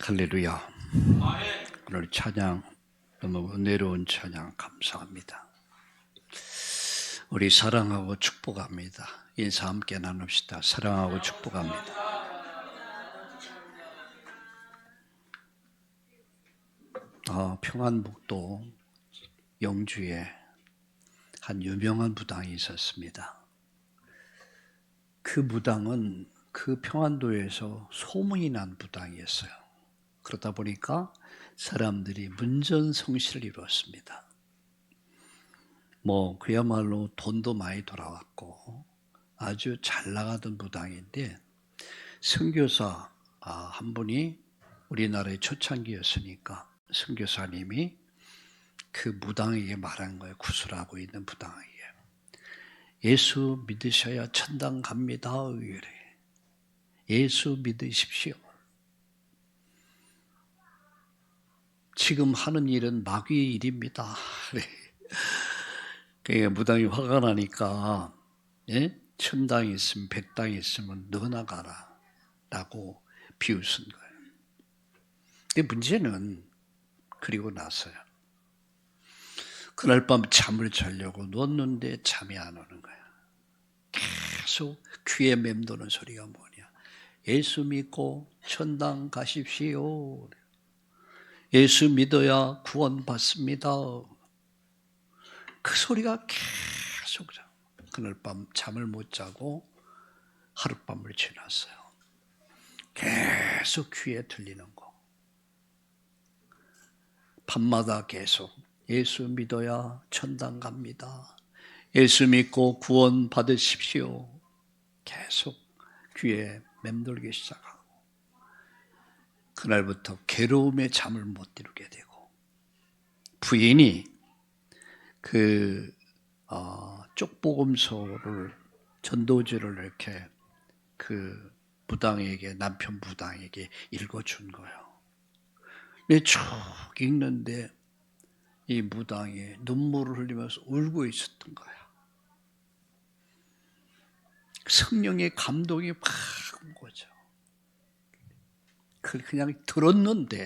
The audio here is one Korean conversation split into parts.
할렐루야. 오늘 찬양 너무 은혜로운 찬양 감사합니다. 우리 사랑하고 축복합니다. 인사 함께 나눕시다. 사랑하고 축복합니다. 평안북도 영주에 한 유명한 무당이 있었습니다. 그 무당은 그 평안도에서 소문이 난 무당이었어요. 그러다 보니까 사람들이 문전성시를 이루었습니다. 그야말로 돈도 많이 돌아왔고 아주 잘 나가던 무당인데, 선교사 한 분이 우리나라의 초창기였으니까 선교사님이 그 무당에게 말한 거예요. 구슬하고 있는 무당에게. 예수 믿으셔야 천당 갑니다. 예수 믿으십시오. 지금 하는 일은 마귀의 일입니다. 그러니까 무당이 화가 나니까 천당이 있으면 백당이 있으면 너나 가라 라고 비웃은 거예요. 근데 문제는 그리고 나서요. 그날 밤 잠을 자려고 누웠는데 잠이 안 오는 거야. 계속 귀에 맴도는 소리가 뭐냐. 예수 믿고 천당 가십시오. 예수 믿어야 구원받습니다. 그 소리가 계속 그날 밤 잠을 못 자고 하룻밤을 지났어요. 계속 귀에 들리는 거. 밤마다 계속 예수 믿어야 천당 갑니다. 예수 믿고 구원 받으십시오. 계속 귀에 맴돌기 시작하고, 그날부터 괴로움에 잠을 못 이루게 되고, 부인이 그 쪽복음서를 전도지를 이렇게 그 무당에게, 남편 무당에게 읽어준 거예요. 근데 쭉 읽는데 이 무당이 눈물을 흘리면서 울고 있었던 거야. 성령의 감동이 막 온 거죠. 그냥 들었는데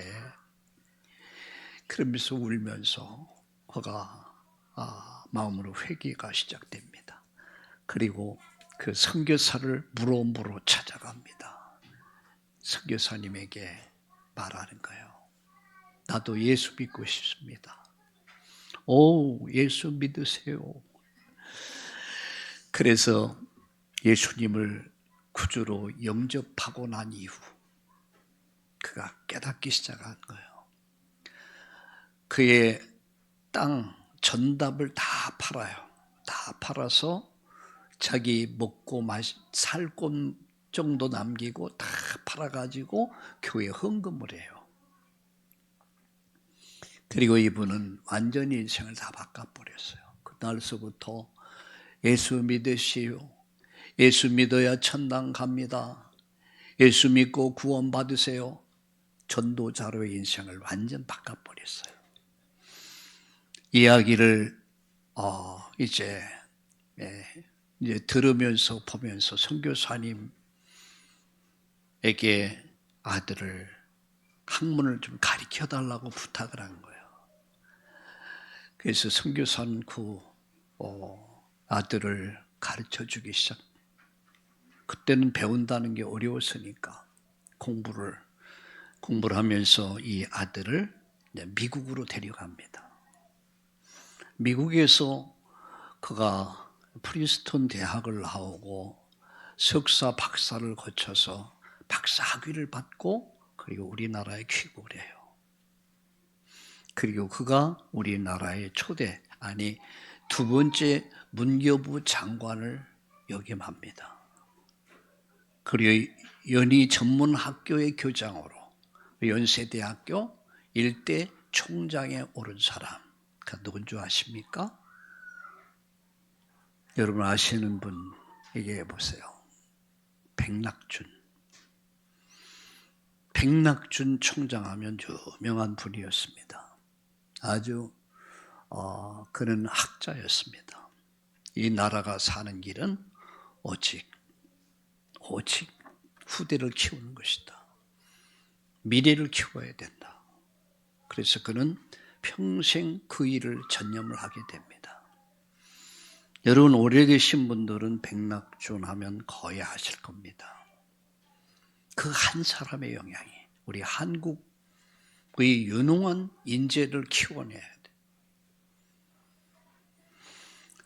그러면서 울면서 마음으로 회개가 시작됩니다. 그리고 그 선교사를 물어보러 찾아갑니다. 선교사님에게 말하는 거예요. 나도 예수 믿고 싶습니다. 예수 믿으세요. 그래서 예수님을 구주로 영접하고 난 이후 그가 깨닫기 시작한 거예요. 그의 땅 전답을 다 팔아요. 다 팔아서 자기 먹고 살 곳 정도 남기고 다 팔아가지고 교회에 헌금을 해요. 그리고 이분은 완전히 인생을 다 바꿔버렸어요. 그날서부터 예수 믿으시오. 예수 믿어야 천당 갑니다. 예수 믿고 구원 받으세요. 전도자로의 인생을 완전 바꿔버렸어요. 이야기를 이제 들으면서 보면서 선교사님에게 아들을 학문을 좀 가르쳐달라고 부탁을 한 거예요. 그래서 선교사는 그 아들을 가르쳐주기 시작. 그때는 배운다는 게 어려웠으니까 공부를 하면서 이 아들을 미국으로 데려갑니다. 미국에서 그가 프린스턴 대학을 나오고 석사, 박사를 거쳐서 박사 학위를 받고 그리고 우리나라에 귀국을 해요. 그리고 그가 우리나라의 두 번째 문교부 장관을 역임합니다. 그리고 연희 전문학교의 교장으로 연세대학교 일대 총장에 오른 사람, 그 누군 줄 아십니까? 여러분 아시는 분 얘기해 보세요. 백낙준 총장하면 유명한 분이었습니다. 아주 그는 학자였습니다. 이 나라가 사는 길은 오직 후대를 키우는 것이다. 미래를 키워야 된다. 그래서 그는 평생 그 일을 전념을 하게 됩니다. 여러분 오래되신 분들은 백낙준 하면 거의 아실 겁니다. 그 한 사람의 영향이 우리 한국의 유능한 인재를 키워내야 돼.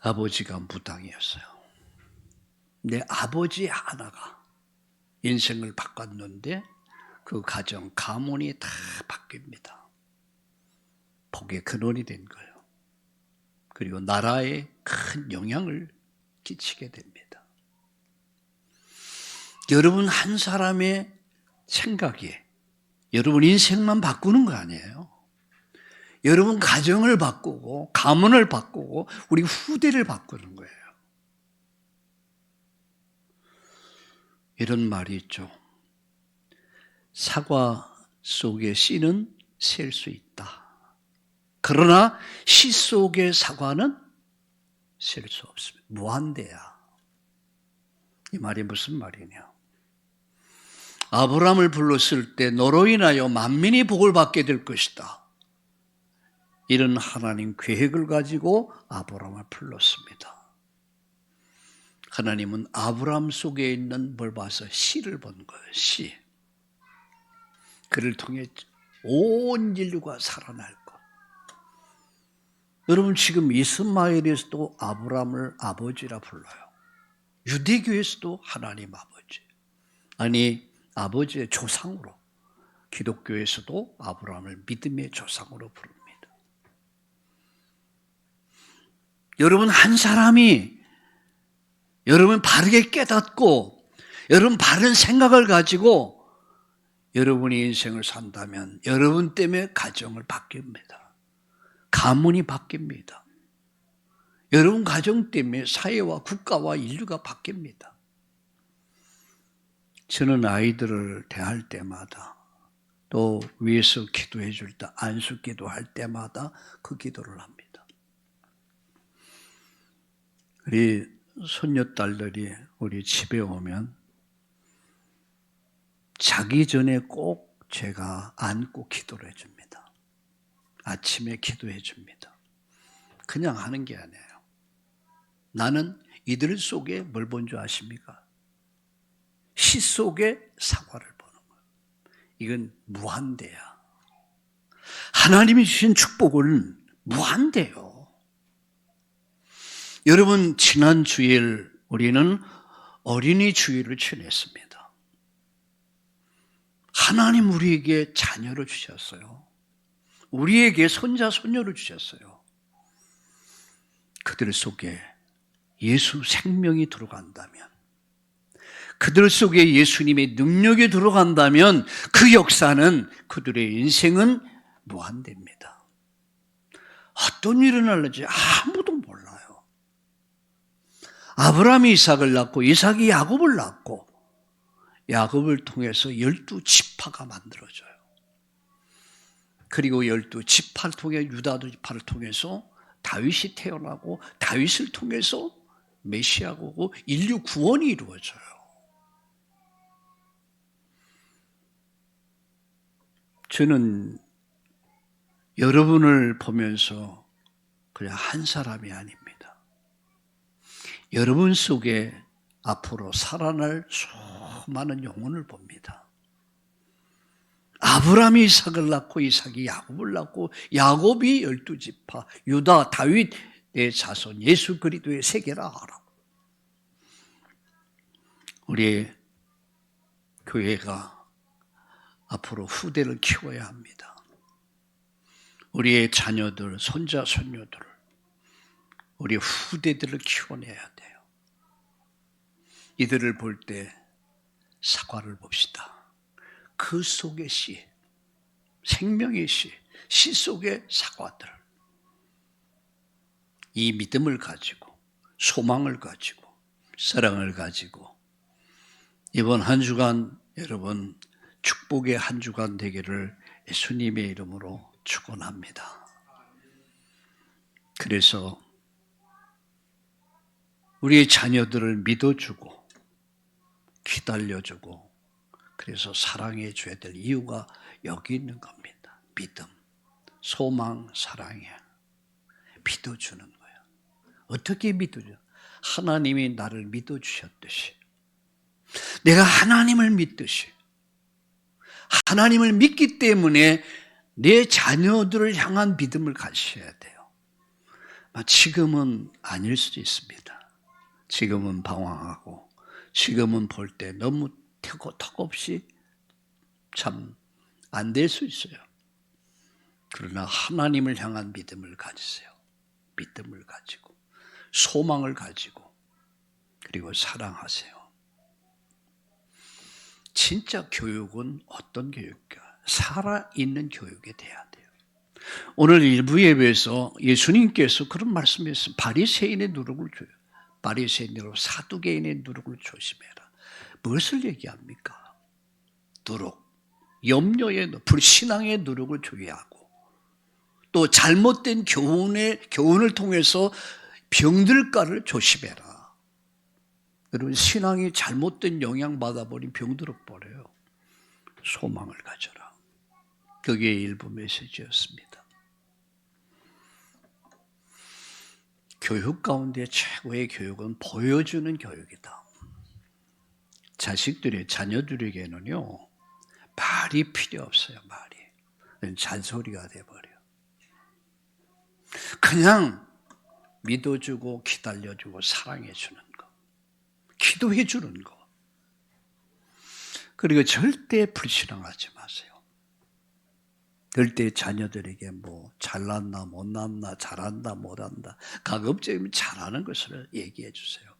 아버지가 무당이었어요. 내 아버지 하나가 인생을 바꿨는데 그 가정, 가문이 다 바뀝니다. 복의 근원이 된 거예요. 그리고 나라에 큰 영향을 끼치게 됩니다. 여러분 한 사람의 생각이 여러분 인생만 바꾸는 거 아니에요. 여러분 가정을 바꾸고 가문을 바꾸고 우리 후대를 바꾸는 거예요. 이런 말이 있죠. 사과 속의 씨는 셀 수 있다. 그러나 씨 속의 사과는 셀 수 없습니다. 무한대야. 이 말이 무슨 말이냐? 아브라함을 불렀을 때 너로 인하여 만민이 복을 받게 될 것이다. 이런 하나님 계획을 가지고 아브라함을 불렀습니다. 하나님은 아브라함 속에 있는 뭘 봐서 씨를 본 거예요. 씨. 그를 통해 온 인류가 살아날 것. 여러분 지금 이스마엘에서도 아브라함을 아버지라 불러요. 유대교에서도 하나님 아버지. 아니 아버지의 조상으로 기독교에서도 아브라함을 믿음의 조상으로 부릅니다. 여러분 한 사람이 여러분 바르게 깨닫고 여러분 바른 생각을 가지고 여러분이 인생을 산다면 여러분 때문에 가정을 바뀝니다. 가문이 바뀝니다. 여러분 가정 때문에 사회와 국가와 인류가 바뀝니다. 저는 아이들을 대할 때마다 또 위에서 기도해 줄 때 안수 기도할 때마다 그 기도를 합니다. 우리 손녀딸들이 우리 집에 오면 자기 전에 꼭 제가 안고 기도를 해줍니다. 아침에 기도해 줍니다. 그냥 하는 게 아니에요. 나는 이들 속에 뭘 본 줄 아십니까? 시 속에 사과를 보는 거예요. 이건 무한대야. 하나님이 주신 축복은 무한대요. 여러분 지난 주일 우리는 어린이 주일을 지냈습니다. 하나님 우리에게 자녀를 주셨어요. 우리에게 손자 손녀를 주셨어요. 그들 속에 예수 생명이 들어간다면 그들 속에 예수님의 능력이 들어간다면 그 역사는 그들의 인생은 무한대입니다. 어떤 일이 일어날지 아무도 몰라요. 아브라함이 이삭을 낳고 이삭이 야곱을 낳고 야곱을 통해서 12지파가 만들어져요. 그리고 12지파를 통해 유다 지파를 통해서 다윗이 태어나고 다윗을 통해서 메시아가 오고 인류 구원이 이루어져요. 저는 여러분을 보면서 그냥 한 사람이 아닙니다. 여러분 속에 앞으로 살아날 수많은 영혼을 봅니다. 아브라함이 이삭을 낳고 이삭이 야곱을 낳고 야곱이 12지파 유다 다윗의 자손 예수 그리스도의 세계라 하라. 우리 교회가 앞으로 후대를 키워야 합니다. 우리의 자녀들, 손자, 손녀들을 우리 후대들을 키워내야 돼요. 이들을 볼 때 사과를 봅시다. 그 속의 씨, 생명의 씨, 씨 속의 사과들. 이 믿음을 가지고, 소망을 가지고, 사랑을 가지고 이번 한 주간 여러분 축복의 한 주간 되기를 예수님의 이름으로 축원합니다. 그래서 우리의 자녀들을 믿어주고 기다려주고 그래서 사랑해 줘야 될 이유가 여기 있는 겁니다. 믿음, 소망, 사랑이야. 믿어주는 거야. 어떻게 믿어줘? 하나님이 나를 믿어주셨듯이, 내가 하나님을 믿듯이, 하나님을 믿기 때문에 내 자녀들을 향한 믿음을 가지셔야 돼요. 지금은 아닐 수도 있습니다. 지금은 방황하고, 지금은 볼 때 너무 턱없이 참 안 될 수 있어요. 그러나 하나님을 향한 믿음을 가지세요. 믿음을 가지고, 소망을 가지고, 그리고 사랑하세요. 진짜 교육은 어떤 교육일까? 살아있는 교육이 돼야 돼요. 오늘 일부 예배에서 예수님께서 그런 말씀이었어요. 바리새인의 누룩을 줘요. 바리새인으로 사두개인의 누룩을 조심해라. 무엇을 얘기합니까? 누룩, 염려의 불신앙의 누룩을 조회하고, 또 잘못된 교훈을 통해서 병들까를 조심해라. 여러분, 신앙이 잘못된 영향 받아버린 병들어 버려요. 소망을 가져라. 그게 일부 메시지였습니다. 교육 가운데 최고의 교육은 보여주는 교육이다. 자녀들에게는요, 말이 필요 없어요. 말이 잔소리가 돼버려. 그냥 믿어주고 기다려주고 사랑해주는 거, 기도해주는 거. 그리고 절대 불신앙하지 마세요. 절대 자녀들에게 잘났나 못났나 잘한다 못한다 가급적이면 잘하는 것을 얘기해 주세요.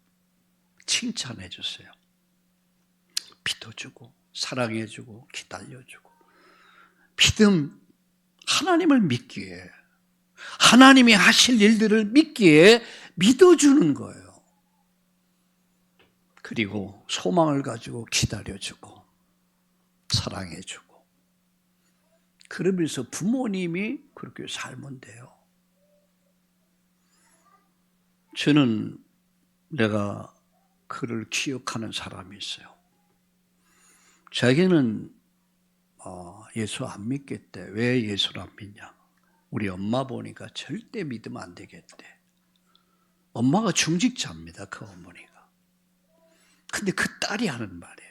칭찬해 주세요. 믿어주고 사랑해주고 기다려주고, 믿음, 하나님을 믿기에, 하나님이 하실 일들을 믿기에 믿어주는 거예요. 그리고 소망을 가지고 기다려주고 사랑해주고, 그러면서 부모님이 그렇게 살면 돼요. 저는 내가 그를 기억하는 사람이 있어요. 자기는 예수 안 믿겠대. 왜 예수를 안 믿냐? 우리 엄마 보니까 절대 믿으면 안 되겠대. 엄마가 중직자입니다, 그 어머니가. 근데 그 딸이 하는 말이에요.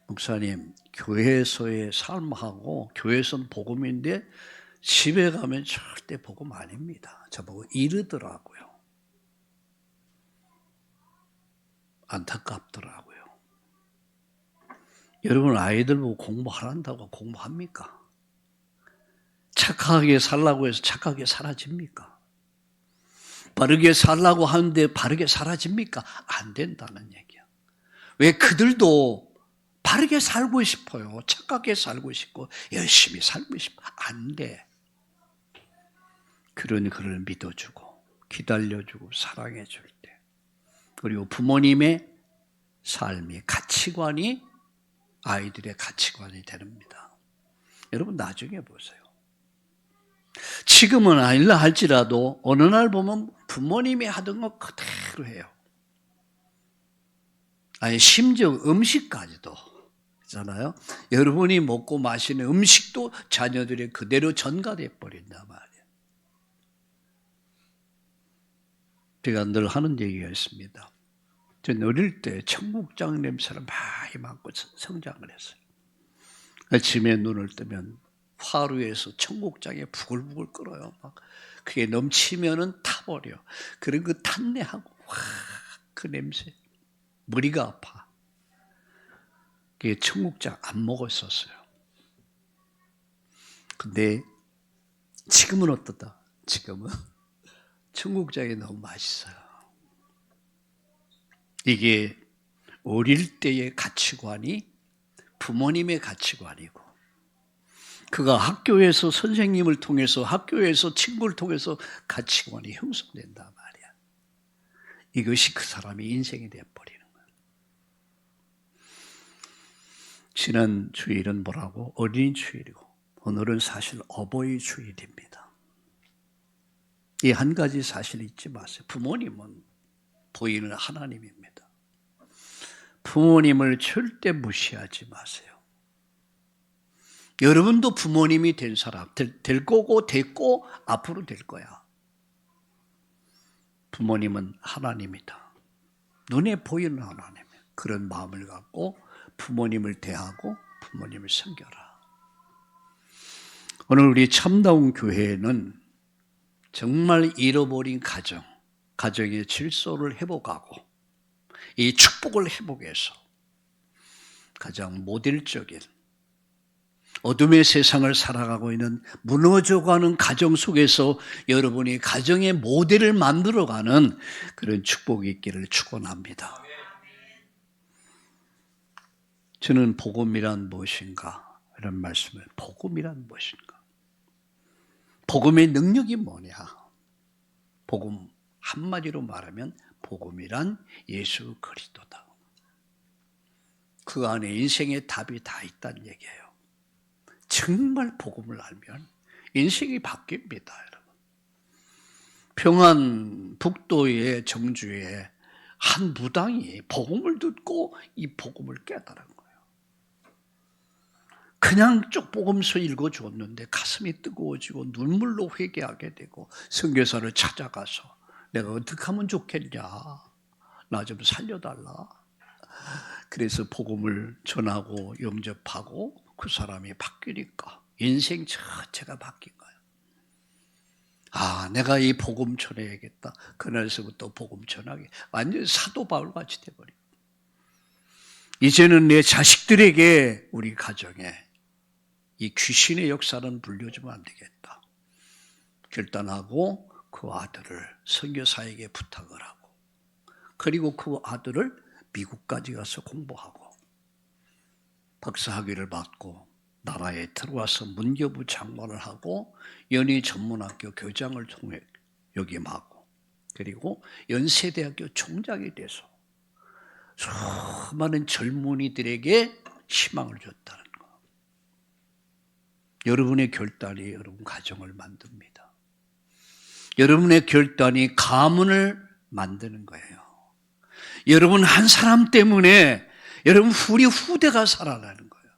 목사님, 교회에서의 삶하고, 교회에서는 복음인데 집에 가면 절대 복음 아닙니다. 저보고 이러더라고요. 안타깝더라고요. 여러분, 아이들 보고 공부하란다고 공부합니까? 착하게 살라고 해서 착하게 사라집니까? 바르게 살라고 하는데 바르게 사라집니까? 안 된다는 얘기야. 왜? 그들도 바르게 살고 싶어요. 착하게 살고 싶고 열심히 살고 싶어. 안 돼. 그런 그를 믿어주고 기다려주고 사랑해줄 때, 그리고 부모님의 삶이, 가치관이 아이들의 가치관이 됩니다. 여러분, 나중에 보세요. 지금은 아니라 할지라도 어느 날 보면 부모님이 하던 거 그대로 해요. 아니, 심지어 음식까지도 있잖아요. 여러분이 먹고 마시는 음식도 자녀들이 그대로 전가돼 버린단 말이에요. 제가 늘 하는 얘기가 있습니다. 전 어릴 때 청국장 냄새를 많이 맡고 성장을 했어요. 아침에 눈을 뜨면 화루에서 청국장에 부글부글 끓어요. 막 그게 넘치면은 타버려. 그런 그 탄내하고 그 냄새, 머리가 아파. 그게 청국장 안 먹었었어요. 근데 지금은 어떻다? 지금은 청국장이 너무 맛있어요. 이게 어릴 때의 가치관이 부모님의 가치관이고, 그가 학교에서 선생님을 통해서, 학교에서 친구를 통해서 가치관이 형성된단 말이야. 이것이 그 사람의 인생이 되어버리는 거야. 지난 주일은 뭐라고? 어린이 주일이고, 오늘은 사실 어버이 주일입니다. 이 한 가지 사실 잊지 마세요. 부모님은 보이는 하나님입니다. 부모님을 절대 무시하지 마세요. 여러분도 부모님이 된 사람, 될 거고 됐고 앞으로 될 거야. 부모님은 하나님이다. 눈에 보이는 하나님. 그런 마음을 갖고 부모님을 대하고 부모님을 섬겨라. 오늘 우리 참다운 교회는 정말 잃어버린 가정의 질서를 회복하고 이 축복을 회복해서 가장 모델적인 어둠의 세상을 살아가고 있는 무너져가는 가정 속에서 여러분이 가정의 모델을 만들어가는 그런 축복이 있기를 축원합니다. 저는 복음이란 무엇인가? 이런 말씀을 복음이란 무엇인가? 복음의 능력이 뭐냐? 복음 한마디로 말하면 복음이란 예수 그리스도다. 그 안에 인생의 답이 다 있다는 얘기예요. 정말 복음을 알면 인생이 바뀝니다, 여러분. 평안 북도의 정주에 한 무당이 복음을 듣고 이 복음을 깨달은 거예요. 그냥 쭉 복음서 읽어줬는데 가슴이 뜨거워지고 눈물로 회개하게 되고 선교사를 찾아가서 내가 어떻게 하면 좋겠냐, 나 좀 살려달라. 그래서 복음을 전하고 영접하고 그 사람이 바뀌니까 인생 자체가 바뀐 거예요. 아, 내가 이 복음 전해야겠다. 그날서부터 복음 전하게 완전 사도 바울같이 돼버리고, 이제는 내 자식들에게 우리 가정에 이 귀신의 역사는 물려주면 안 되겠다. 결단하고 그 아들을 선교사에게 부탁을 하고, 그리고 그 아들을 미국까지 가서 공부하고 박사학위를 받고 나라에 들어와서 문교부 장관을 하고 연희 전문학교 교장을 통해 역임하고, 그리고 연세대학교 총장이 돼서 수많은 젊은이들에게 희망을 줬다는 거. 여러분의 결단이 여러분 가정을 만듭니다. 여러분의 결단이 가문을 만드는 거예요. 여러분 한 사람 때문에 여러분 우리 후대가 살아나는 거예요.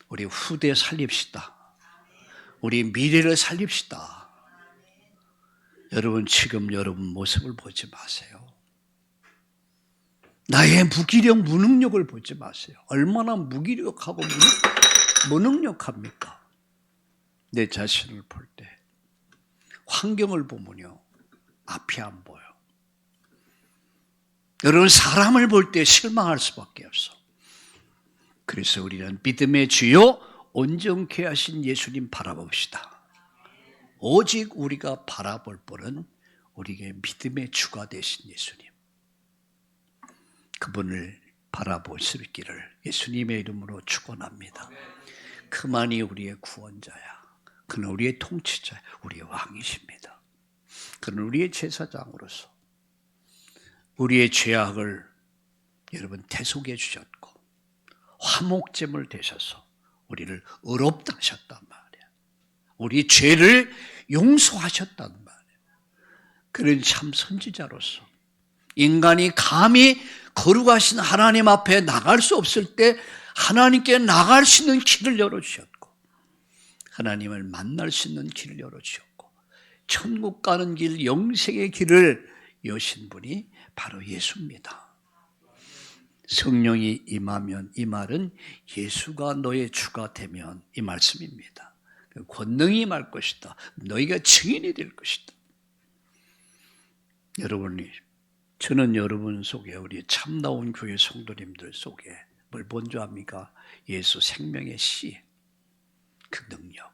우리 후대 살립시다. 우리 미래를 살립시다. 여러분 지금 여러분 모습을 보지 마세요. 나의 무기력, 무능력을 보지 마세요. 얼마나 무기력하고 무능력합니까? 내 자신을 볼 때 환경을 보면요, 앞이 안 보여. 여러분 사람을 볼 때 실망할 수밖에 없어. 그래서 우리는 믿음의 주요 온전케 하신 예수님 바라봅시다. 오직 우리가 바라볼 분은 우리에게 믿음의 주가 되신 예수님, 그분을 바라보실 길을 예수님의 이름으로 축원합니다. 그만이 우리의 구원자야. 그는 우리의 통치자야. 우리의 왕이십니다. 그는 우리의 제사장으로서 우리의 죄악을 여러분 대속해 주셨고 화목제물 되셔서 우리를 의롭다 하셨단 말이야. 우리 죄를 용서하셨단 말이야. 그런 참 선지자로서 인간이 감히 거룩하신 하나님 앞에 나갈 수 없을 때 하나님께 나갈 수 있는 길을 열어주셨고, 하나님을 만날 수 있는 길을 열어주셨고, 천국 가는 길, 영생의 길을 여신 분이 바로 예수입니다. 성령이 임하면, 이 말은 예수가 너의 주가 되면 이 말씀입니다. 권능이 임할 것이다. 너희가 증인이 될 것이다. 여러분이, 저는 여러분 속에, 우리 참다운 교회 성도님들 속에 뭘 본 줄 압니까? 예수 생명의 씨, 그 능력.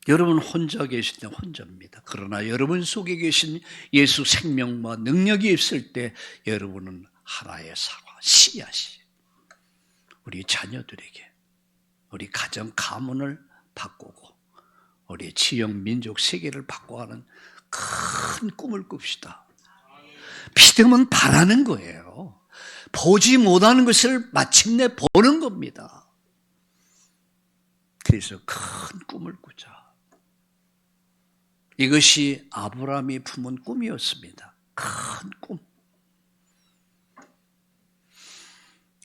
여러분 혼자 계실 때 혼자입니다. 그러나 여러분 속에 계신 예수 생명과 능력이 있을 때 여러분은 하나의 사과, 씨앗이 우리 자녀들에게, 우리 가정 가문을 바꾸고 우리 지역 민족 세계를 바꿔가는 큰 꿈을 꿉시다. 믿음은 바라는 거예요. 보지 못하는 것을 마침내 보는 겁니다. 그래서 큰 꿈을 꾸자. 이것이 아브라함이 품은 꿈이었습니다. 큰 꿈.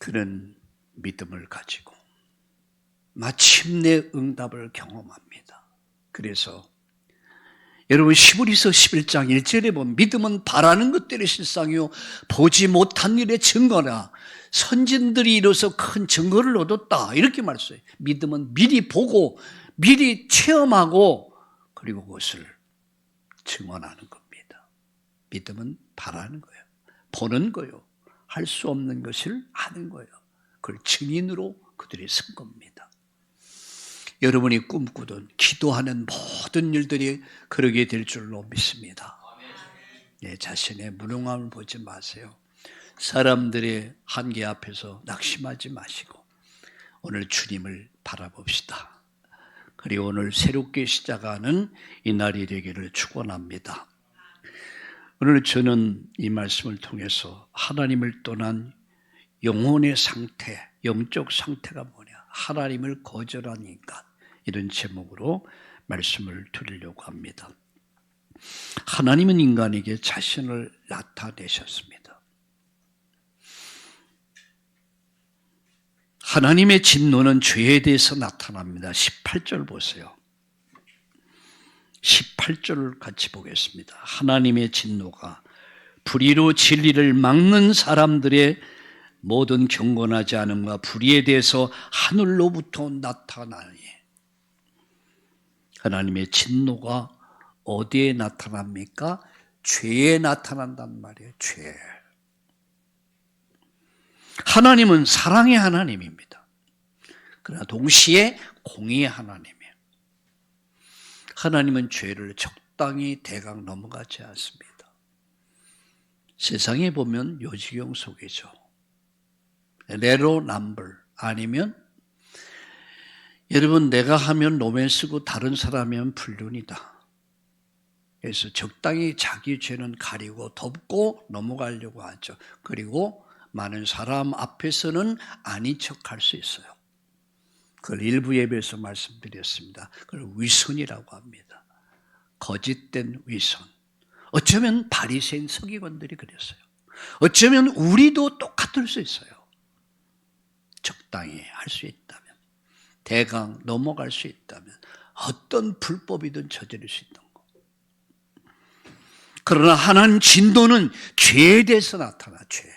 그는 믿음을 가지고 마침내 응답을 경험합니다. 그래서 여러분 히브리서 11장 1절에 보면 믿음은 바라는 것들의 실상이요 보지 못한 일의 증거라. 선진들이 이뤄서 큰 증거를 얻었다 이렇게 말했어요. 믿음은 미리 보고 미리 체험하고 그리고 그것을 증언하는 겁니다. 믿음은 바라는 거예요. 보는 거예요. 할 수 없는 것을 하는 거예요. 그걸 증인으로 그들이 쓴 겁니다. 여러분이 꿈꾸던 기도하는 모든 일들이 그러게 될 줄로 믿습니다. 내 자신의 무능함을 보지 마세요. 사람들의 한계 앞에서 낙심하지 마시고 오늘 주님을 바라봅시다. 그리고 오늘 새롭게 시작하는 이 날이 되기를 축원합니다. 오늘 저는 이 말씀을 통해서 하나님을 떠난 영혼의 상태, 영적 상태가 뭐냐? 하나님을 거절한 인간, 이런 제목으로 말씀을 드리려고 합니다. 하나님은 인간에게 자신을 나타내셨습니다. 하나님의 진노는 죄에 대해서 나타납니다. 18절 보세요. 18절을 같이 보겠습니다. 하나님의 진노가 불의로 진리를 막는 사람들의 모든 경건하지 않음과 불의에 대해서 하늘로부터 나타나니. 하나님의 진노가 어디에 나타납니까? 죄에 나타난단 말이에요. 죄. 하나님은 사랑의 하나님입니다. 그러나 동시에 공의의 하나님이에요. 하나님은 죄를 적당히 대강 넘어가지 않습니다. 세상에 보면 요지경 속이죠. 레로 남불 아니면 여러분 내가 하면 로맨스고 다른 사람이 하면 불륜이다. 그래서 적당히 자기 죄는 가리고 덮고 넘어가려고 하죠. 그리고 많은 사람 앞에서는 아닌 척할 수 있어요. 그걸 일부 예배에서 말씀드렸습니다. 그걸 위선이라고 합니다. 거짓된 위선. 어쩌면 바리새인 서기관들이 그랬어요. 어쩌면 우리도 똑같을 수 있어요. 적당히 할 수 있다면, 대강 넘어갈 수 있다면 어떤 불법이든 저지를 수 있는 거. 그러나 하나님 진노는 죄에 대해서 나타나. 죄.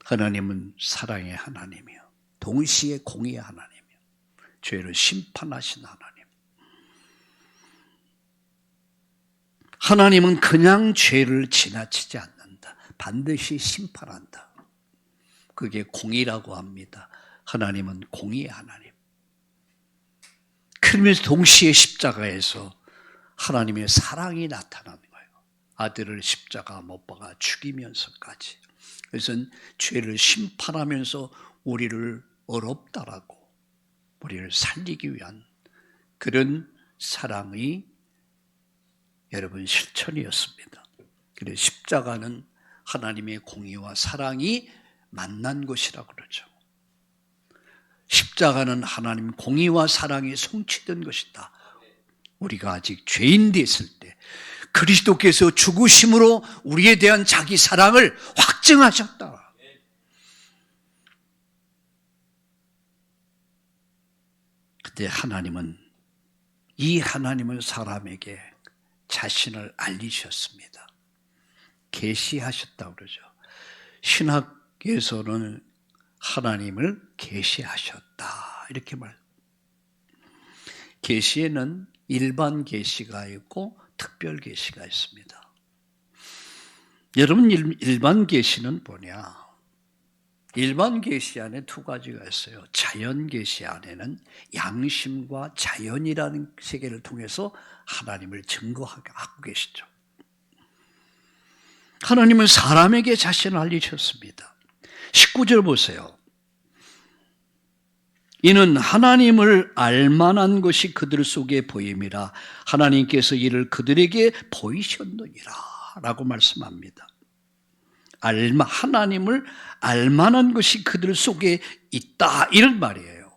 하나님은 사랑의 하나님이요 동시에 공의의 하나님이요 죄를 심판하신 하나님. 하나님은 그냥 죄를 지나치지 않는다. 반드시 심판한다. 그게 공의라고 합니다. 하나님은 공의의 하나님. 그러면서 동시에 십자가에서 하나님의 사랑이 나타나는 거예요. 아들을 십자가 못 박아 죽이면서까지. 그래서 죄를 심판하면서 우리를 어렵다라고 우리를 살리기 위한 그런 사랑의 여러분 실천이었습니다. 그래서 십자가는 하나님의 공의와 사랑이 만난 것이라고 그러죠. 십자가는 하나님 공의와 사랑이 성취된 것이다. 우리가 아직 죄인 됐을 때 그리스도께서 죽으심으로 우리에 대한 자기 사랑을 확증하셨다. 그때 하나님은 이 하나님은 사람에게 자신을 알리셨습니다. 계시하셨다고 그러죠. 신학에서는 하나님을 계시하셨다 이렇게 말. 계시에는 일반 계시가 있고 특별 계시가 있습니다. 여러분 일반 계시는 뭐냐? 일반 계시 안에 두 가지가 있어요. 자연 계시 안에는 양심과 자연이라는 세계를 통해서 하나님을 증거하고 계시죠. 하나님은 사람에게 자신을 알리셨습니다. 19절 보세요. 이는 하나님을 알만한 것이 그들 속에 보임이라 하나님께서 이를 그들에게 보이셨느니라 라고 말씀합니다. 하나님을 알만한 것이 그들 속에 있다 이런 말이에요.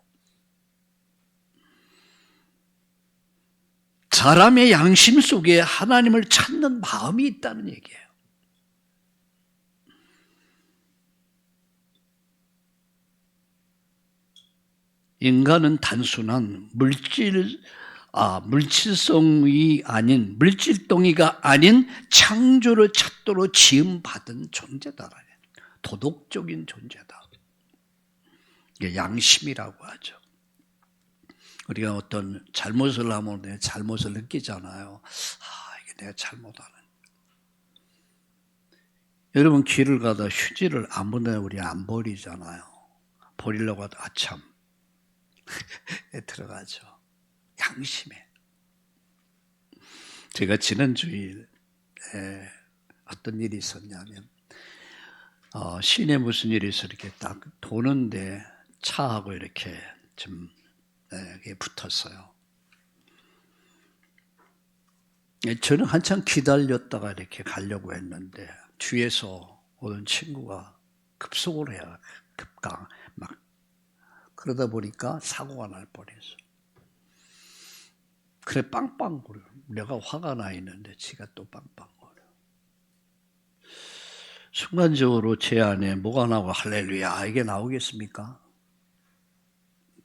사람의 양심 속에 하나님을 찾는 마음이 있다는 얘기예요. 인간은 단순한 물질성이 아닌, 물질동이가 아닌 창조를 찾도록 지음받은 존재다. 도덕적인 존재다. 이게 양심이라고 하죠. 우리가 어떤 잘못을 하면 내 잘못을 느끼잖아요. 이게 내가 잘못하는. 여러분 길을 가다 휴지를 아무나 우리 안 버리잖아요. 버리려고 하다 아참 들어가죠. 양심에. 제가 지난 주일에 어떤 일이 있었냐면 시내 무슨 일이 있어 이렇게 딱 도는데 차하고 이렇게 좀 붙었어요. 저는 한참 기다렸다가 이렇게 가려고 했는데 뒤에서 오는 친구가 급속으로 해요. 급강 막 그러다 보니까 사고가 날 뻔했어. 그래 빵빵거려. 내가 화가 나 있는데 지가 또 빵빵거려. 순간적으로 제 안에 뭐가 나오고 할렐루야 이게 나오겠습니까?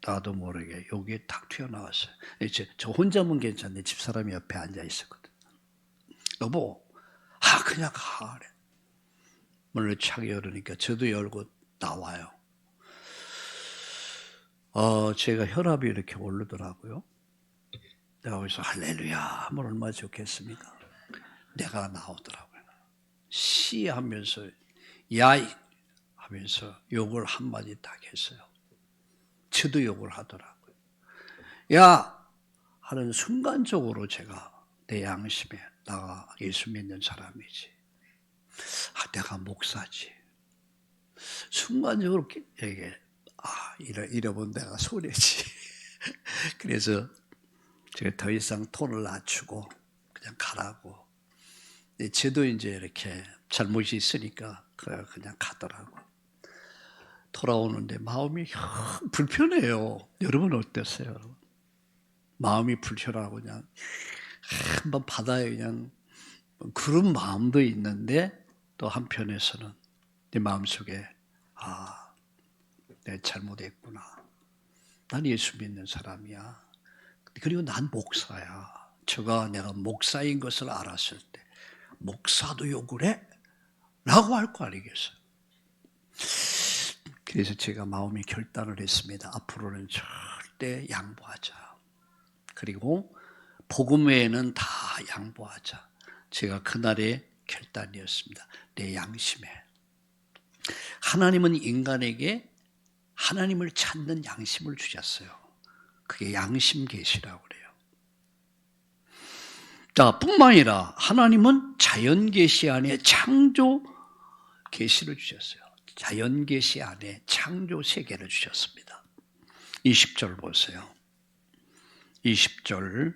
나도 모르게 여기에 탁 튀어나왔어요. 저 혼자면 괜찮네. 집사람이 옆에 앉아 있었거든. 여보, 그냥 가. 그래. 문을 착 열으니까 저도 열고 나와요. 제가 혈압이 이렇게 오르더라고요. 내가 거기서 할렐루야 하면 얼마나 좋겠습니까? 내가 나오더라고요. 씨 하면서 야이 하면서 욕을 한마디 딱 했어요. 저도 욕을 하더라고요. 야 하는 순간적으로 제가 내 양심에 나가 예수 믿는 사람이지. 내가 목사지. 순간적으로 이게 이러면 내가 손해지. 그래서 제가 더 이상 톤을 낮추고 그냥 가라고. 저도 이제 이렇게 잘못이 있으니까 그냥 가더라고. 돌아오는데 마음이 불편해요. 여러분 어땠어요? 마음이 불편하고 그냥 한번 바다에 그냥 그런 마음도 있는데 또 한편에서는 내 마음속에 내가 잘못했구나. 난 예수 믿는 사람이야. 그리고 난 목사야. 내가 목사인 것을 알았을 때 목사도 욕을 해? 라고 할 거 아니겠어요. 그래서 제가 마음이 결단을 했습니다. 앞으로는 절대 양보하자. 그리고 복음 외에는 다 양보하자. 제가 그날의 결단이었습니다. 내 양심에. 하나님은 인간에게 하나님을 찾는 양심을 주셨어요. 그게 양심 계시라고 그래요. 뿐만 아니라 하나님은 자연 계시 안에 창조 계시를 주셨어요. 자연 계시 안에 창조 세계를 주셨습니다. 20절 보세요. 20절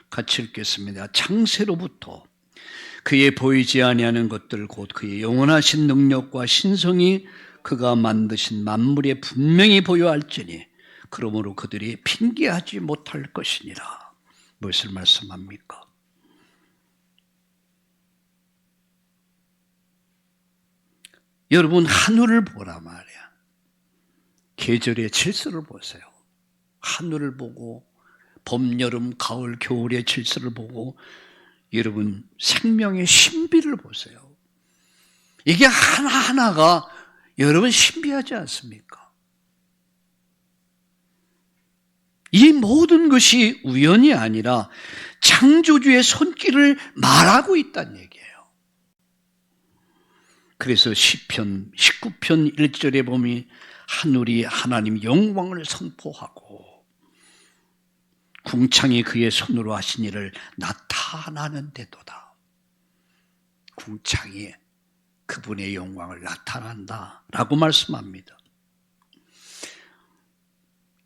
같이 읽겠습니다. 창세로부터 그의 보이지 아니하는 것들 곧 그의 영원하신 능력과 신성이 그가 만드신 만물에 분명히 보여할지니 그러므로 그들이 핑계하지 못할 것이니라. 무엇을 말씀합니까? 여러분 하늘을 보라 말이야. 계절의 질서를 보세요. 하늘을 보고 봄, 여름, 가을, 겨울의 질서를 보고 여러분 생명의 신비를 보세요. 이게 하나하나가 여러분 신비하지 않습니까? 이 모든 것이 우연이 아니라 창조주의 손길을 말하고 있다는 얘기예요. 그래서 시편 19편 1절에 보면 하늘이 하나님 영광을 선포하고 궁창이 그의 손으로 하신 일을 나타나는데도다. 궁창이 그분의 영광을 나타난다라고 말씀합니다.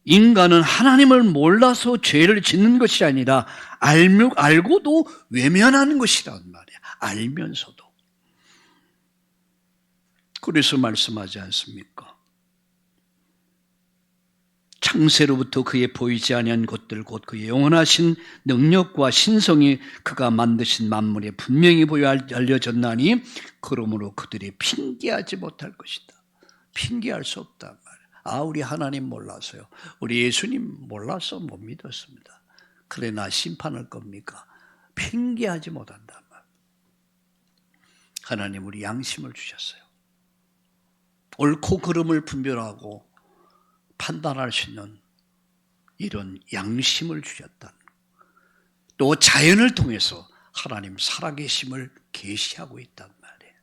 인간은 하나님을 몰라서 죄를 짓는 것이 아니라 알고도 외면하는 것이란 말이야. 알면서도. 그래서 말씀하지 않습니까? 창세로부터 그의 보이지 아니한 것들 곧 그의 영원하신 능력과 신성이 그가 만드신 만물에 분명히 보여 알려졌나니 그러므로 그들이 핑계하지 못할 것이다. 핑계할 수 없단 말이야. 우리 하나님 몰라서요. 우리 예수님 몰라서 못 믿었습니다. 그러나 심판할 겁니까? 핑계하지 못한단 말. 하나님 우리 양심을 주셨어요. 옳고 그름을 분별하고 판단할 수 있는 이런 양심을 주셨다. 또 자연을 통해서 하나님 살아계심을 계시하고 있단 말이에요.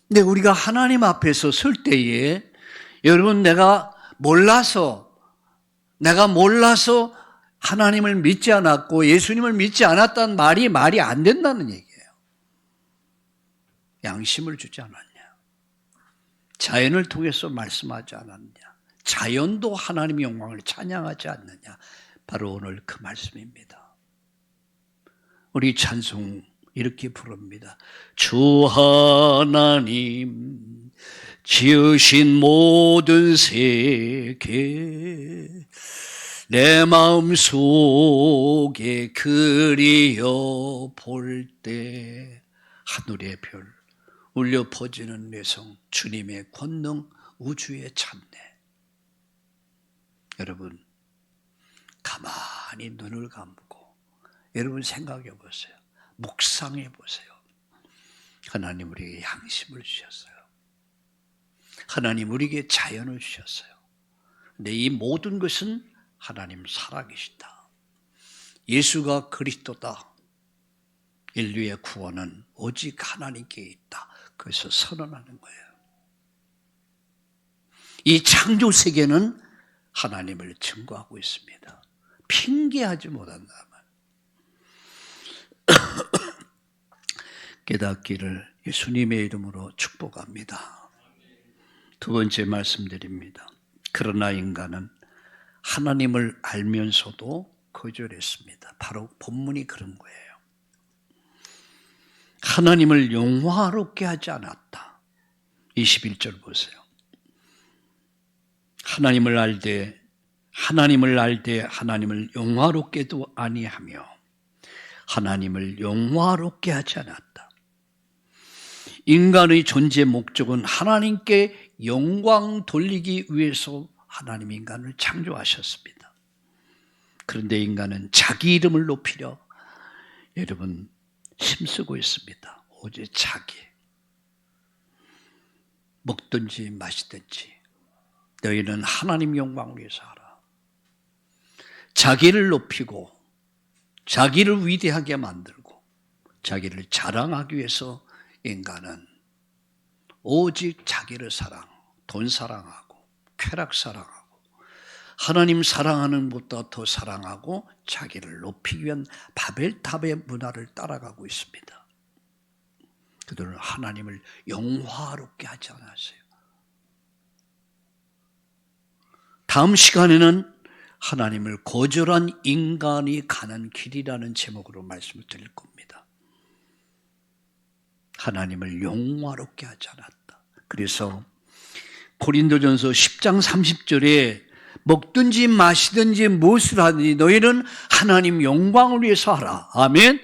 근데 우리가 하나님 앞에서 설 때에 여러분 내가 몰라서 하나님을 믿지 않았고 예수님을 믿지 않았다는 말이 안 된다는 얘기예요. 양심을 주지 않았냐? 자연을 통해서 말씀하지 않았냐? 자연도 하나님의 영광을 찬양하지 않느냐? 바로 오늘 그 말씀입니다. 우리 찬송 이렇게 부릅니다. 주 하나님 지으신 모든 세계 내 마음속에 그리어 볼 때 하늘의 별 울려 퍼지는 내성 주님의 권능 우주의 찬내. 여러분 가만히 눈을 감고 여러분 생각해 보세요. 묵상해 보세요. 하나님 우리에게 양심을 주셨어요. 하나님 우리에게 자연을 주셨어요. 근데 이 모든 것은 하나님 살아계시다. 예수가 그리스도다. 인류의 구원은 오직 하나님께 있다. 그래서 선언하는 거예요. 이 창조 세계는 하나님을 증거하고 있습니다. 핑계하지 못한다. 깨닫기를 예수님의 이름으로 축복합니다. 두 번째 말씀드립니다. 그러나 인간은 하나님을 알면서도 거절했습니다. 바로 본문이 그런 거예요. 하나님을 영화롭게 하지 않았다. 21절 보세요. 하나님을 알되 하나님을 영화롭게도 아니하며 하나님을 영화롭게 하지 않았다. 인간의 존재 목적은 하나님께 영광 돌리기 위해서 하나님 인간을 창조하셨습니다. 그런데 인간은 자기 이름을 높이려 여러분 힘쓰고 있습니다. 오직 자기. 먹든지 마시든지 너희는 하나님 영광을 위해서 하라. 자기를 높이고 자기를 위대하게 만들고 자기를 자랑하기 위해서 인간은 오직 자기를 돈 사랑하고 쾌락 사랑하고 하나님 사랑하는 것보다 더 사랑하고 자기를 높이기 위한 바벨탑의 문화를 따라가고 있습니다. 그들은 하나님을 영화롭게 하지 않았어요. 다음 시간에는 하나님을 거절한 인간이 가는 길이라는 제목으로 말씀을 드릴 겁니다. 하나님을 영화롭게 하지 않았다. 그래서 고린도전서 10장 30절에 먹든지 마시든지 무엇을 하든지 너희는 하나님 영광을 위해서 하라. 아멘.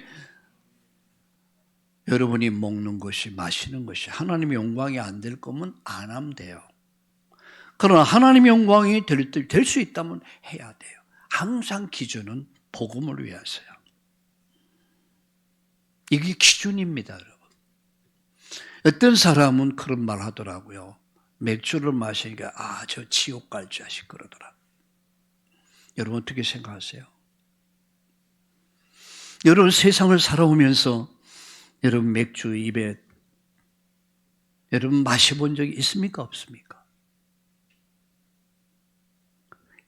여러분이 먹는 것이 마시는 것이 하나님의 영광이 안 될 거면 안 하면 돼요. 그러나 하나님의 영광이 될 수 있다면 해야 돼요. 항상 기준은 복음을 위해서요. 이게 기준입니다, 여러분. 어떤 사람은 그런 말 하더라고요. 맥주를 마시니까 저 지옥 갈 자식 그러더라. 여러분 어떻게 생각하세요? 여러분 세상을 살아오면서 여러분 맥주 입에 여러분 마셔본 적이 있습니까? 없습니까?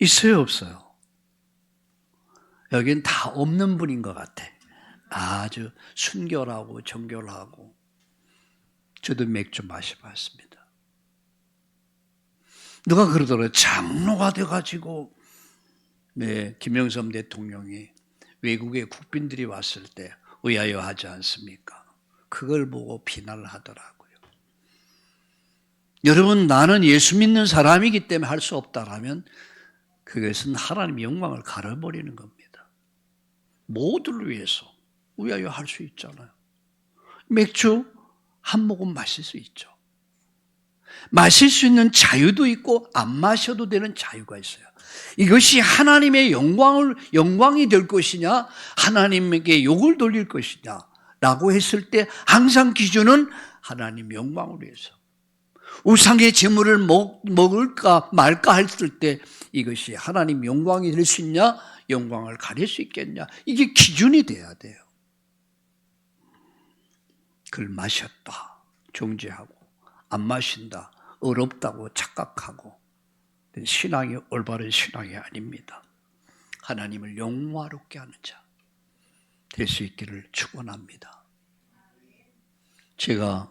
있어요? 없어요? 여긴 다 없는 분인 것 같아. 아주 순결하고 정결하고 저도 맥주 마셔봤습니다. 누가 그러더라고요. 장로가 돼가지고 김영삼 대통령이 외국의 국빈들이 왔을 때 의아해 하지 않습니까? 그걸 보고 비난을 하더라고요. 여러분 나는 예수 믿는 사람이기 때문에 할 수 없다라면 그것은 하나님의 영광을 가려버리는 겁니다. 모두를 위해서 의아해 할 수 있잖아요. 맥주 한 모금 마실 수 있죠. 마실 수 있는 자유도 있고 안 마셔도 되는 자유가 있어요. 이것이 하나님의 영광이 될 것이냐, 하나님에게 욕을 돌릴 것이냐 라고 했을 때 항상 기준은 하나님 영광을 위해서. 우상의 제물을 먹을까 말까 했을 때 이것이 하나님 영광이 될 수 있냐, 영광을 가릴 수 있겠냐, 이게 기준이 돼야 돼요. 그걸 마셨다 정죄하고 안 마신다 어렵다고 착각하고 신앙이 올바른 신앙이 아닙니다. 하나님을 영화롭게 하는 자 될 수 있기를 축원합니다. 제가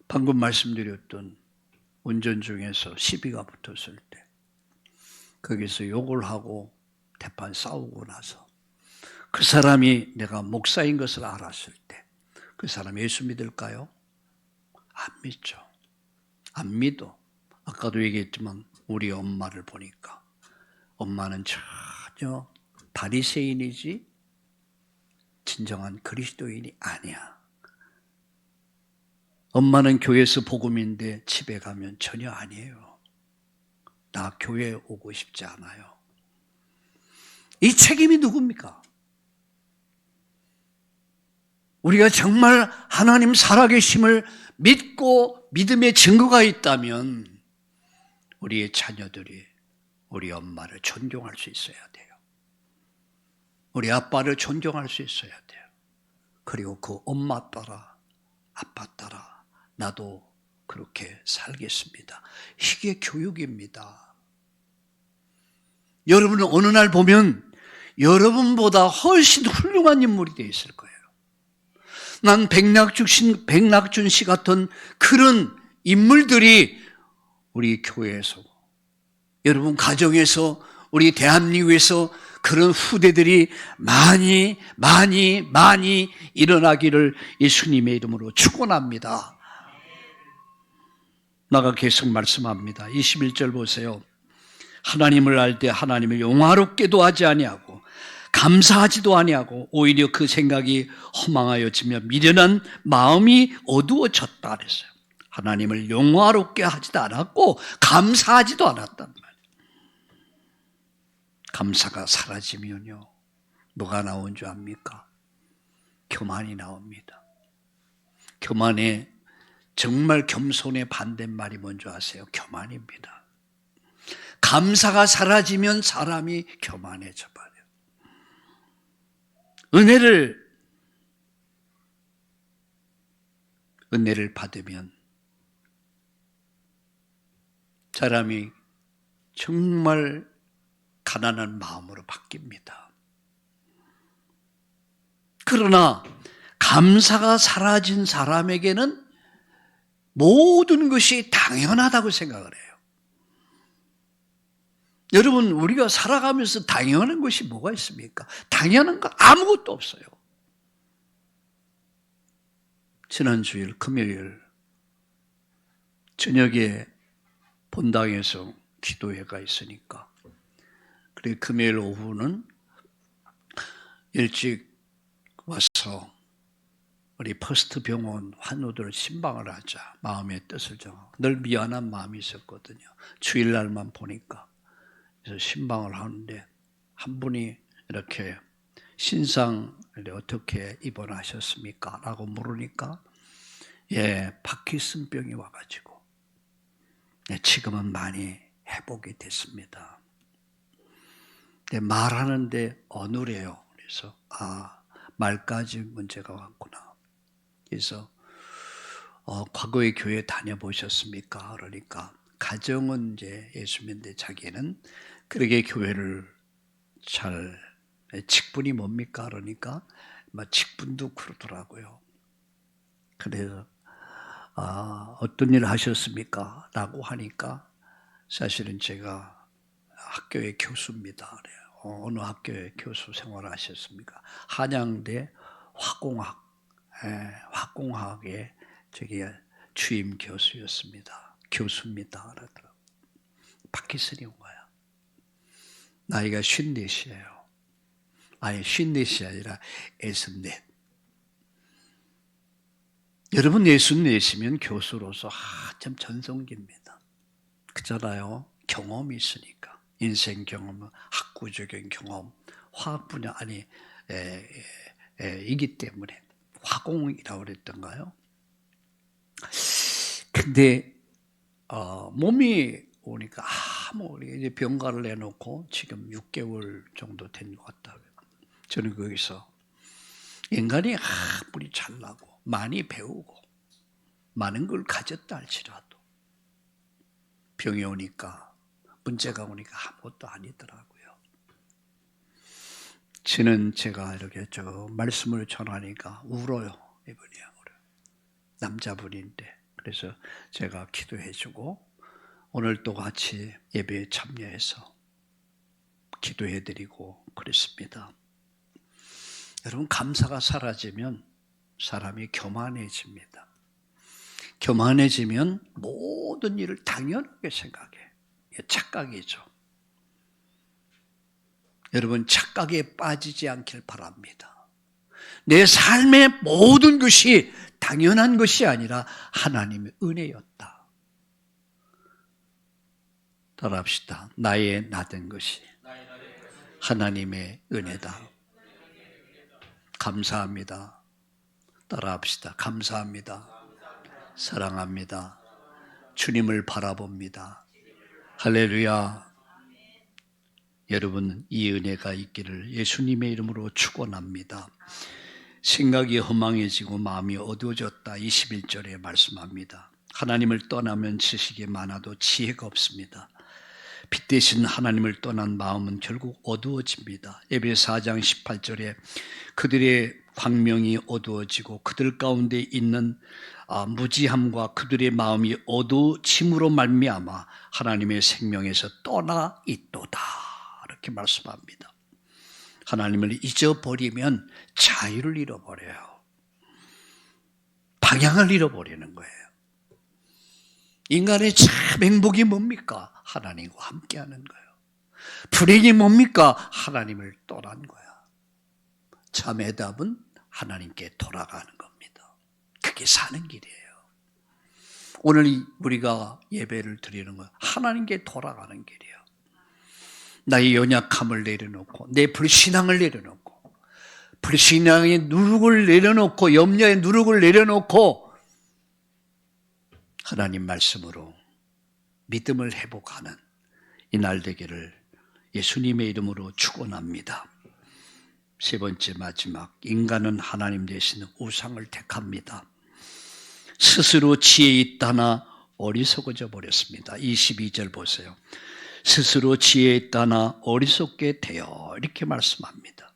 방금 말씀드렸던 운전 중에서 시비가 붙었을 때 거기서 욕을 하고 대판 싸우고 나서 그 사람이 내가 목사인 것을 알았을 때 그 사람 예수 믿을까요? 안 믿죠. 안 믿어. 아까도 얘기했지만 우리 엄마를 보니까 엄마는 전혀 바리새인이지 진정한 그리스도인이 아니야. 엄마는 교회에서 복음인데 집에 가면 전혀 아니에요. 나 교회에 오고 싶지 않아요. 이 책임이 누굽니까? 우리가 정말 하나님 살아계심을 믿고 믿음의 증거가 있다면 우리의 자녀들이 우리 엄마를 존경할 수 있어야 돼요. 우리 아빠를 존경할 수 있어야 돼요. 그리고 그 엄마 따라 아빠 따라 나도 그렇게 살겠습니다. 이게 교육입니다. 여러분은 어느 날 보면 여러분보다 훨씬 훌륭한 인물이 되어 있을 거예요. 난 백낙준 씨 같은 그런 인물들이 우리 교회에서, 여러분 가정에서, 우리 대한민국에서 그런 후대들이 많이 일어나기를 예수님의 이름으로 축원합니다. 나가 계속 말씀합니다. 21절 보세요. 하나님을 알 때 하나님을 영화롭게도 하지 아니하고 감사하지도 아니하고 오히려 그 생각이 허망하여지며 미련한 마음이 어두워졌다 그랬어요. 하나님을 영화롭게 하지도 않았고 감사하지도 않았단 말이에요. 감사가 사라지면요 뭐가 나온 줄 압니까? 교만이 나옵니다. 교만의 정말 겸손의 반대말이 뭔지 아세요? 교만입니다. 감사가 사라지면 사람이 교만해져 버려요. 은혜를 받으면 사람이 정말 가난한 마음으로 바뀝니다. 그러나 감사가 사라진 사람에게는 모든 것이 당연하다고 생각을 해요. 여러분, 우리가 살아가면서 당연한 것이 뭐가 있습니까? 당연한 거 아무것도 없어요. 지난 주일 금요일 저녁에 본당에서 기도회가 있으니까 그리고 금요일 오후는 일찍 와서 우리 퍼스트 병원 환우들 신방을 하자 마음의 뜻을 정하고 늘 미안한 마음이 있었거든요. 주일날만 보니까. 그래서 신방을 하는데 한 분이 이렇게 신상을 어떻게 입원하셨습니까? 라고 물으니까 파킨슨병이 와가지고 지금은 많이 회복이 됐습니다. 말하는데 어눌해요. 그래서 말까지 문제가 왔구나. 그래서 과거에 교회 다녀보셨습니까? 그러니까 가정은 이제 예수 믿는데 자기는 그러게 교회를 잘 직분이 뭡니까? 그러니까 직분도 그러더라고요. 그래서 어떤 일을 하셨습니까? 라고 하니까 사실은 제가 학교의 교수입니다. 그래요. 어느 학교에 교수 생활을 하셨습니까? 한양대 화공학의 주임 교수였습니다. 교수입니다. 그러더라고요. 파킨슨이 온 거야. 나이가 54이에요. 아니 54이 아니라 64. 여러분 예수 내시면 교수로서 참 전성기입니다. 그잖아요. 경험이 있으니까. 인생 경험, 학구적인 경험, 화학 분야 이기 때문에 화공이라고 그랬던가요? 근데 몸이 오니까 이제 병가를 내놓고 지금 6개월 정도 된 것 같다. 저는 거기서 인간이 아무리 잘나고 많이 배우고 많은 걸 가졌다 할지라도 병이 오니까 문제가 오니까 아무것도 아니더라고요. 저는 제가 이렇게 말씀을 전하니까 울어요. 이분이 울어요. 남자분인데 그래서 제가 기도해주고 오늘 또 같이 예배에 참여해서 기도해드리고 그랬습니다. 여러분 감사가 사라지면 사람이 교만해집니다. 교만해지면 모든 일을 당연하게 생각해. 이게 착각이죠. 여러분 착각에 빠지지 않길 바랍니다. 내 삶의 모든 것이 당연한 것이 아니라 하나님의 은혜였다. 따라합시다. 나의 나된 것이 하나님의 은혜다. 감사합니다. 따라합시다. 감사합니다. 사랑합니다. 주님을 바라봅니다. 할렐루야. 여러분 이 은혜가 있기를 예수님의 이름으로 축원합니다. 생각이 허망해지고 마음이 어두워졌다. 21절에 말씀합니다. 하나님을 떠나면 지식이 많아도 지혜가 없습니다. 빛 대신 하나님을 떠난 마음은 결국 어두워집니다. 에베소 4장 18절에 그들의 광명이 어두워지고 그들 가운데 있는 무지함과 그들의 마음이 어두워짐으로 말미암아 하나님의 생명에서 떠나 있도다. 이렇게 말씀합니다. 하나님을 잊어버리면 자유를 잃어버려요. 방향을 잃어버리는 거예요. 인간의 참 행복이 뭡니까? 하나님과 함께하는 거예요. 불행이 뭡니까? 하나님을 떠난 거야. 참의 답은 하나님께 돌아가는 겁니다. 그게 사는 길이에요. 오늘 우리가 예배를 드리는 건 하나님께 돌아가는 길이에요. 나의 연약함을 내려놓고 내 불신앙을 내려놓고 불신앙의 누룩을 내려놓고 염려의 누룩을 내려놓고 하나님 말씀으로 믿음을 회복하는 이날 되기를 예수님의 이름으로 축원합니다. 세 번째 마지막, 인간은 하나님 대신 우상을 택합니다. 스스로 지혜 있다나 어리석어져 버렸습니다. 22절 보세요. 스스로 지혜 있다나 어리석게 되어 이렇게 말씀합니다.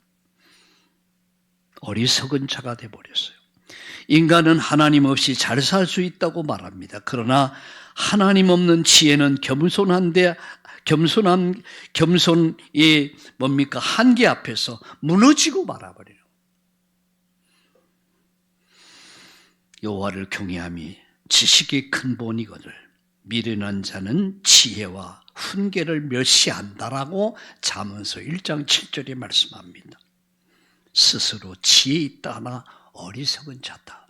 어리석은 자가 되어버렸어요. 인간은 하나님 없이 잘 살 수 있다고 말합니다. 그러나 하나님 없는 지혜는 겸손의 뭡니까? 한계 앞에서 무너지고 말아버려요. 여호와를 경외함이 지식의 근본이거늘 미련한 자는 지혜와 훈계를 멸시한다라고 잠언서 1장 7절에 말씀합니다. 스스로 지혜 있다 하나 어리석은 자다.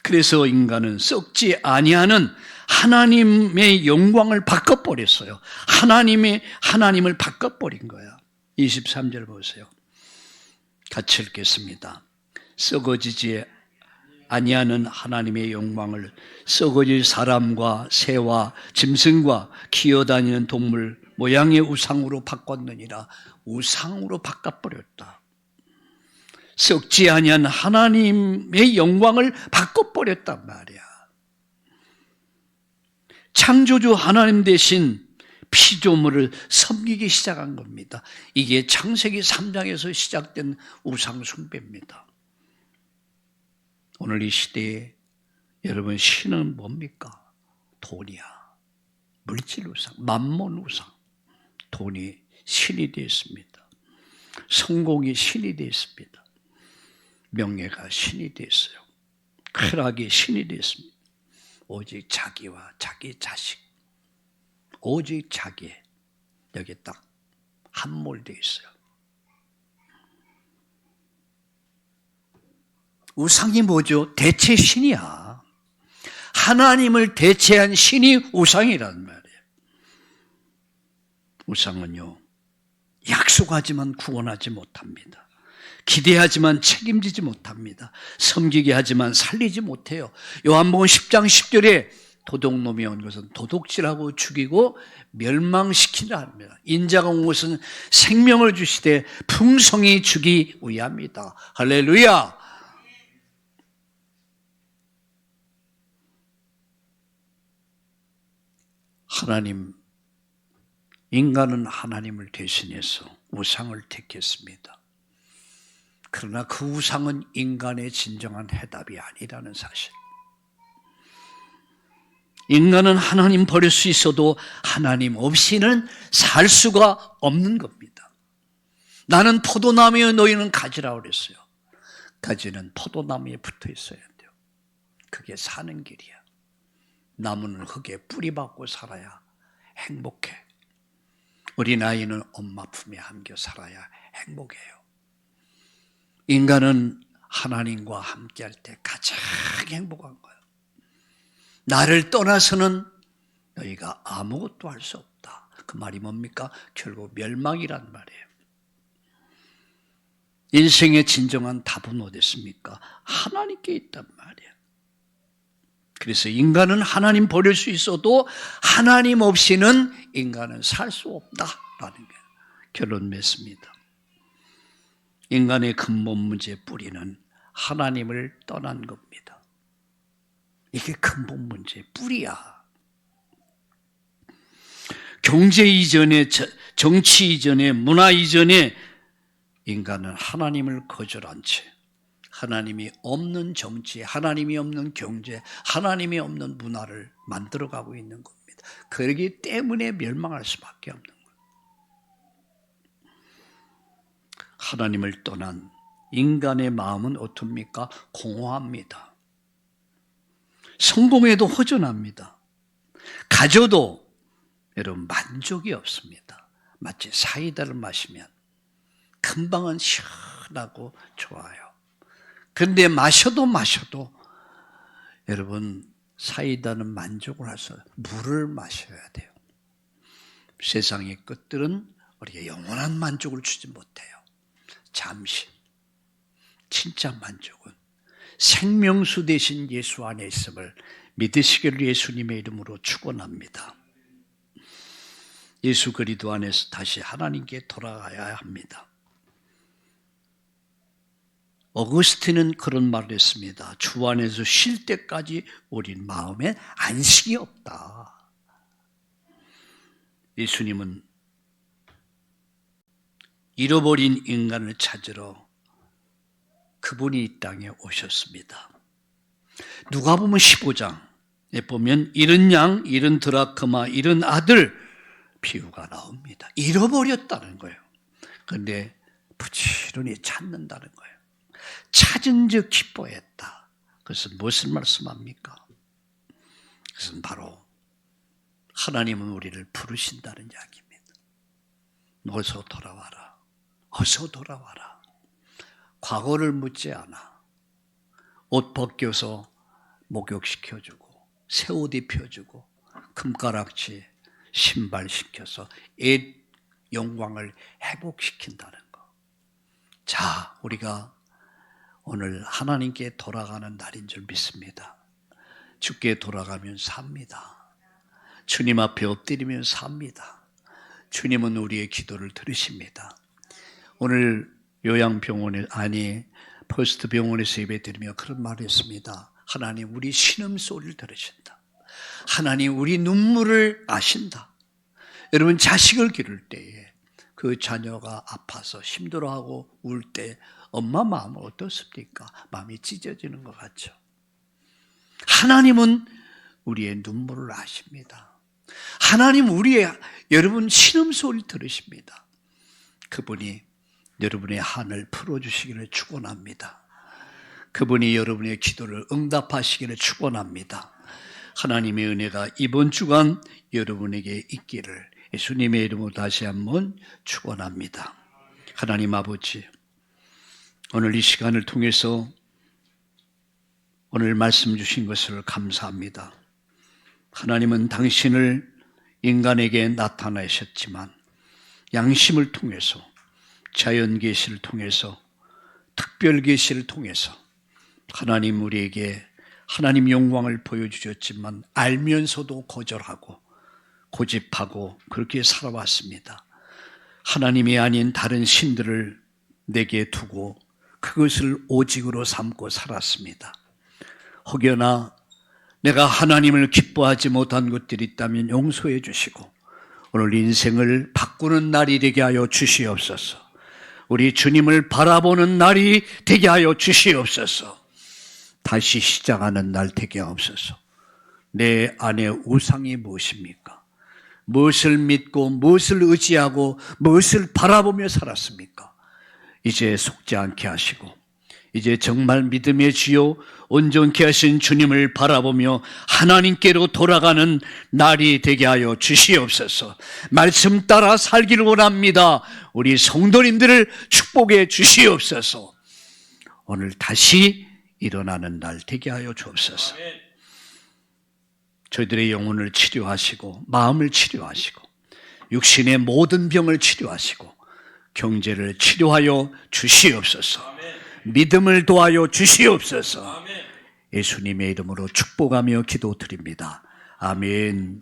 그래서 인간은 썩지 아니하는 하나님의 영광을 바꿔버렸어요. 하나님을 바꿔버린 거야. 23절 보세요. 같이 읽겠습니다. 썩어지지 아니하는 하나님의 영광을 썩어질 사람과 새와 짐승과 기어다니는 동물 모양의 우상으로 바꿨느니라. 우상으로 바꿔버렸다. 썩지 아니한 하나님의 영광을 바꿔버렸단 말이야. 창조주 하나님 대신 피조물을 섬기기 시작한 겁니다. 이게 창세기 3장에서 시작된 우상 숭배입니다. 오늘 이 시대에 여러분 신은 뭡니까? 돈이야. 물질 우상, 만몬 우상. 돈이 신이 되었습니다. 성공이 신이 되었습니다. 명예가 신이 됐어요. 쾌락이 신이 됐습니다. 오직 자기와 자기 자식, 오직 자기, 여기 딱 함몰되어 있어요. 우상이 뭐죠? 대체 신이야. 하나님을 대체한 신이 우상이란 말이에요. 우상은요, 약속하지만 구원하지 못합니다. 기대하지만 책임지지 못합니다. 섬기게 하지만 살리지 못해요. 요한복음 10장 10절에 도둑놈이 온 것은 도둑질하고 죽이고 멸망시키라 합니다. 인자가 온 것은 생명을 주시되 풍성히 주기 위함이다. 할렐루야. 하나님, 인간은 하나님을 대신해서 우상을 택했습니다. 그러나 그 우상은 인간의 진정한 해답이 아니라는 사실. 인간은 하나님 버릴 수 있어도 하나님 없이는 살 수가 없는 겁니다. 나는 포도나무에 너희는 가지라고 그랬어요. 가지는 포도나무에 붙어 있어야 돼요. 그게 사는 길이야. 나무는 흙에 뿌리 박고 살아야 행복해. 어린아이는 엄마 품에 안겨 살아야 행복해요. 인간은 하나님과 함께할 때 가장 행복한 거예요. 나를 떠나서는 너희가 아무것도 할 수 없다. 그 말이 뭡니까? 결국 멸망이란 말이에요. 인생의 진정한 답은 어디 있습니까? 하나님께 있단 말이에요. 그래서 인간은 하나님 버릴 수 있어도 하나님 없이는 인간은 살 수 없다라는 게 결론 맺습니다. 인간의 근본 문제의 뿌리는 하나님을 떠난 겁니다. 이게 근본 문제의 뿌리야. 경제 이전에, 정치 이전에, 문화 이전에 인간은 하나님을 거절한 채 하나님이 없는 정치, 하나님이 없는 경제, 하나님이 없는 문화를 만들어가고 있는 겁니다. 그렇기 때문에 멸망할 수밖에 없는 거예요. 하나님을 떠난 인간의 마음은 어떻습니까? 공허합니다. 성공해도 허전합니다. 가져도 여러분 만족이 없습니다. 마치 사이다를 마시면 금방은 시원하고 좋아요. 그런데 마셔도 여러분 사이다는 만족을 할 수 없어요. 물을 마셔야 돼요. 세상의 것들은 우리에게 영원한 만족을 주지 못해요. 잠시. 진짜 만족은 생명수 되신 예수 안에 있음을 믿으시기를 예수님의 이름으로 축원합니다. 예수 그리스도 안에서 다시 하나님께 돌아가야 합니다. 어거스틴은 그런 말을 했습니다. 주 안에서 쉴 때까지 우린 마음에 안식이 없다. 예수님은 잃어버린 인간을 찾으러 그분이 이 땅에 오셨습니다. 누가복음 15장에 보면 잃은 양, 잃은 드라크마, 잃은 아들 비유가 나옵니다. 잃어버렸다는 거예요. 그런데 부지런히 찾는다는 거예요. 찾은 즉 기뻐했다. 그것은 무엇을 말씀합니까? 그것은 바로 하나님은 우리를 부르신다는 이야기입니다. 어서 돌아와라. 어서 돌아와라. 과거를 묻지 않아. 옷 벗겨서 목욕시켜주고 새 옷 입혀주고 금가락지 신발 시켜서 옛 영광을 회복시킨다는 거. 자, 우리가 오늘 하나님께 돌아가는 날인 줄 믿습니다. 주께 돌아가면 삽니다. 주님 앞에 엎드리면 삽니다. 주님은 우리의 기도를 들으십니다. 오늘 요양병원에 퍼스트 병원에서 예배드리며 그런 말을 했습니다. 하나님 우리 신음소리를 들으신다. 하나님 우리 눈물을 아신다. 여러분 자식을 기를 때에 그 자녀가 아파서 힘들어하고 울 때 엄마 마음은 어떻습니까? 마음이 찢어지는 것 같죠. 하나님은 우리의 눈물을 아십니다. 하나님 우리의 여러분 신음소리를 들으십니다. 그분이 여러분의 한을 풀어주시기를 축원합니다. 그분이 여러분의 기도를 응답하시기를 축원합니다. 하나님의 은혜가 이번 주간 여러분에게 있기를 예수님의 이름으로 다시 한번 축원합니다. 하나님 아버지, 오늘 이 시간을 통해서 오늘 말씀 주신 것을 감사합니다. 하나님은 당신을 인간에게 나타나셨지만 양심을 통해서, 자연 계시를 통해서, 특별 계시를 통해서 하나님 우리에게 하나님 영광을 보여주셨지만 알면서도 거절하고 고집하고 그렇게 살아왔습니다. 하나님이 아닌 다른 신들을 내게 두고 그것을 오직으로 삼고 살았습니다. 혹여나 내가 하나님을 기뻐하지 못한 것들이 있다면 용서해 주시고 오늘 인생을 바꾸는 날이 되게 하여 주시옵소서. 우리 주님을 바라보는 날이 되게 하여 주시옵소서. 다시 시작하는 날 되게 하옵소서. 내 안에 우상이 무엇입니까? 무엇을 믿고 무엇을 의지하고 무엇을 바라보며 살았습니까? 이제 속지 않게 하시고 이제 정말 믿음의 주요 온전케 하신 주님을 바라보며 하나님께로 돌아가는 날이 되게 하여 주시옵소서. 말씀 따라 살기를 원합니다. 우리 성도님들을 축복해 주시옵소서. 오늘 다시 일어나는 날 되게 하여 주옵소서. 저희들의 영혼을 치료하시고 마음을 치료하시고 육신의 모든 병을 치료하시고 경제를 치료하여 주시옵소서. 믿음을 도하여 주시옵소서. 예수님의 이름으로 축복하며 기도드립니다. 아멘.